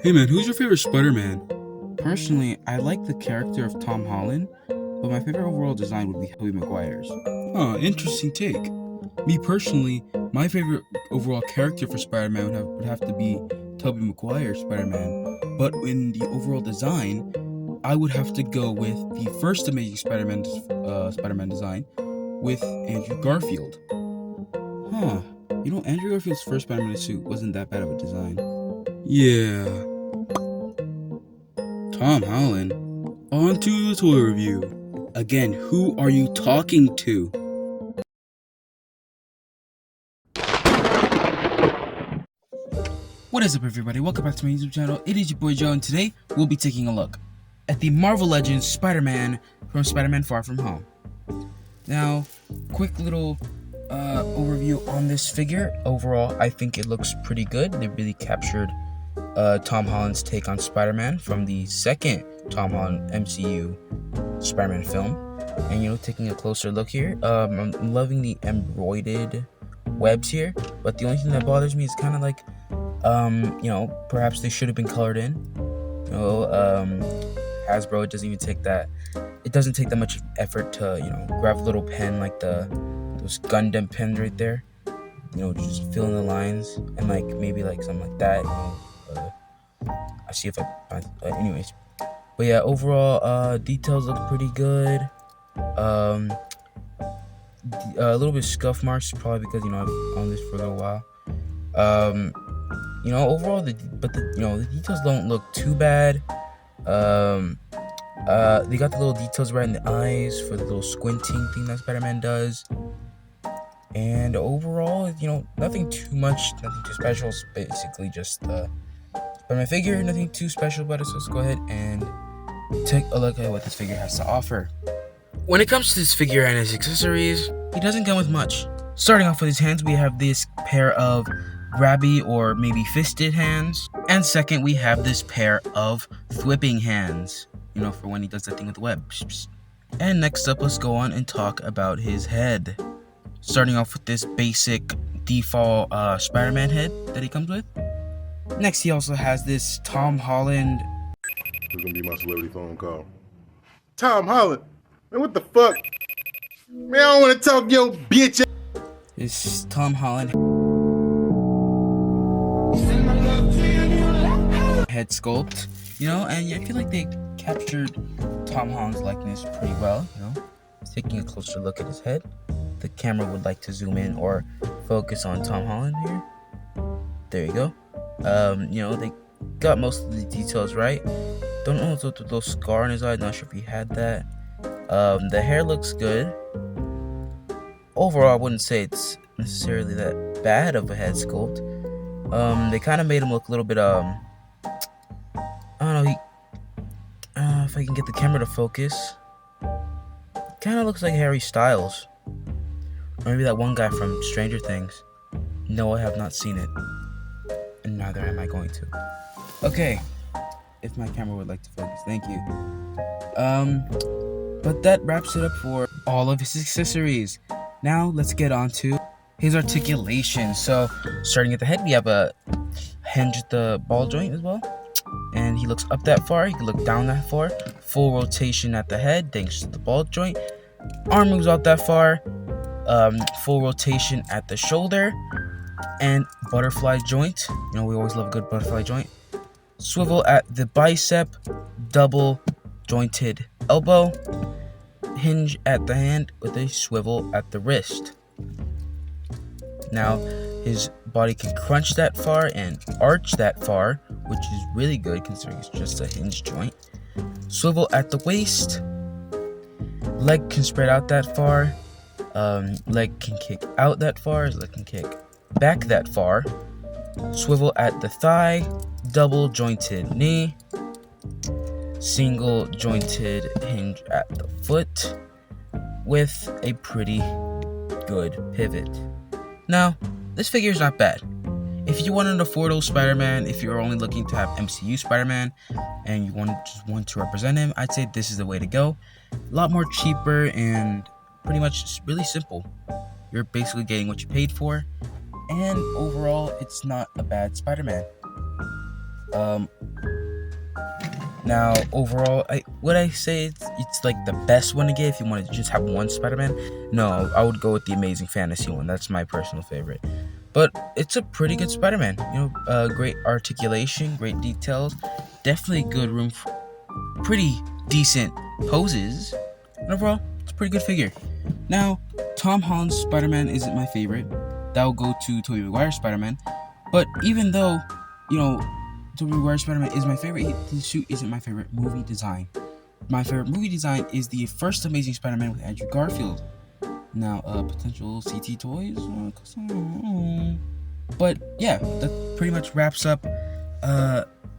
Hey man, who's your favorite Spider-Man? Personally, I like the character of Tom Holland, but my favorite overall design would be Tobey Maguire's. Huh, interesting take. Me personally, my favorite overall character for Spider-Man would have to be Tobey Maguire's Spider-Man. But in the overall design, I would have to go with the first Amazing Spider-Man design with Andrew Garfield. Huh. Andrew Garfield's first Spider-Man suit wasn't that bad of a design. Yeah. Tom Holland. On to the toy review. Again, who are you talking to? What is up, everybody? Welcome back to my YouTube channel. It is your boy Joe, and today we'll be taking a look at the Marvel Legends Spider-Man from Spider-Man Far From Home. Now, quick little overview on this figure. Overall, I think it looks pretty good. They really captured Tom Holland's take on Spider-Man from the second Tom Holland MCU Spider-Man film. And taking a closer look here, I'm loving the embroidered webs here, but the only thing that bothers me is kind of like perhaps they should have been colored in. Hasbro, it doesn't take that much effort to grab a little pen like those Gundam pens right there, just fill in the lines and maybe something like that. I see if I find anyways. But yeah, overall details look pretty good. A little bit of scuff marks, probably because I've owned this for a little while. Overall the details don't look too bad. They got the little details right in the eyes for the little squinting thing that Spider-Man does. And overall, nothing too much, nothing too special. It's basically just Spider-Man figure, nothing too special about it. So let's go ahead and take a look at what this figure has to offer. When it comes to this figure and his accessories, he doesn't come with much. Starting off with his hands, we have this pair of grabby or maybe fisted hands. And second, we have this pair of thwipping hands, for when he does that thing with the web. And next up, let's go on and talk about his head. Starting off with this basic default Spider-Man head that he comes with. Next, he also has this Tom Holland. Who's gonna be my celebrity phone call? Tom Holland. Man, what the fuck? Man, I don't want to talk your bitch. This Tom Holland head sculpt, and I feel like they captured Tom Holland's likeness pretty well. Taking a closer look at his head, the camera would like to zoom in or focus on Tom Holland here. There you go. They got most of the details right. Don't know what's with the little scar on his eye. Not sure if he had that. The hair looks good. Overall, I wouldn't say it's necessarily that bad of a head sculpt. They kind of made him look a little bit, I don't know, if I can get the camera to focus. Kind of looks like Harry Styles. Or maybe that one guy from Stranger Things. No, I have not seen it. And neither am I going to. Okay. If my camera would like to focus, thank you. But that wraps it up for all of his accessories. Now let's get on to his articulation. So starting at the head, we have a hinge at the ball joint as well. And he looks up that far, he can look down that far. Full rotation at the head, thanks to the ball joint. Arm moves out that far. Full rotation at the shoulder. And butterfly joint. We always love a good butterfly joint. Swivel at the bicep. Double jointed elbow. Hinge at the hand with a swivel at the wrist. Now, his body can crunch that far and arch that far, which is really good considering it's just a hinge joint. Swivel at the waist. Leg can spread out that far. Leg can kick out that far. His leg can kick back that far. Swivel at the thigh. Double jointed knee. Single jointed hinge at the foot with a pretty good pivot. Now, this figure is not bad. If you want an affordable Spider-Man, if you're only looking to have MCU Spider-Man and you just want to represent him, I'd say this is the way to go. A lot more cheaper and pretty much just really simple. You're basically getting what you paid for, and overall, it's not a bad Spider-Man. Now, overall, would I say it's like the best one to get if you want to just have one Spider-Man? No, I would go with the Amazing Fantasy one. That's my personal favorite. But it's a pretty good Spider-Man. Great articulation, great details, definitely good room for pretty decent poses. And overall, it's a pretty good figure. Now, Tom Holland's Spider-Man isn't my favorite. That will go to Tobey Maguire's Spider-Man. But even though, Tobey Maguire's Spider-Man is my favorite, his suit isn't my favorite movie design. My favorite movie design is the first Amazing Spider-Man with Andrew Garfield. Now, potential CT toys. But yeah, that pretty much wraps up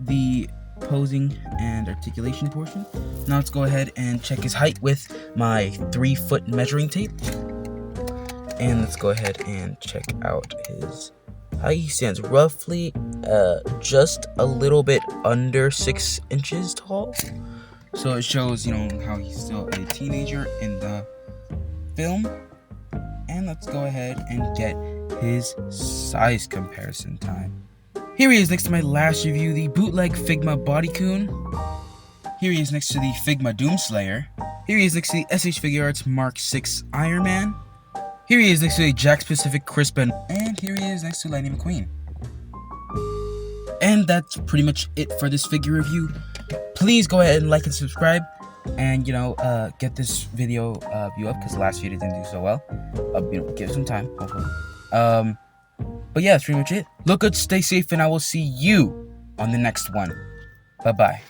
the posing and articulation portion. Now let's go ahead and check his height with my 3-foot measuring tape. And let's go ahead and check out his height. He stands roughly just a little bit under 6 inches tall. So it shows, how he's still a teenager in the film. And let's go ahead and get his size comparison time. Here he is next to my last review, the bootleg Figma Bodycoon. Here he is next to the Figma Doomslayer. Here he is next to the SH Figuarts Mark 6 Iron Man. Here he is next to a Jack Specific Chris Ben. And here he is next to Lightning McQueen. And that's pretty much it for this figure review. Please go ahead and like and subscribe. And, get this video view up because the last video didn't do so well. Give it some time, hopefully. But yeah, that's pretty much it. Look good, stay safe, and I will see you on the next one. Bye-bye.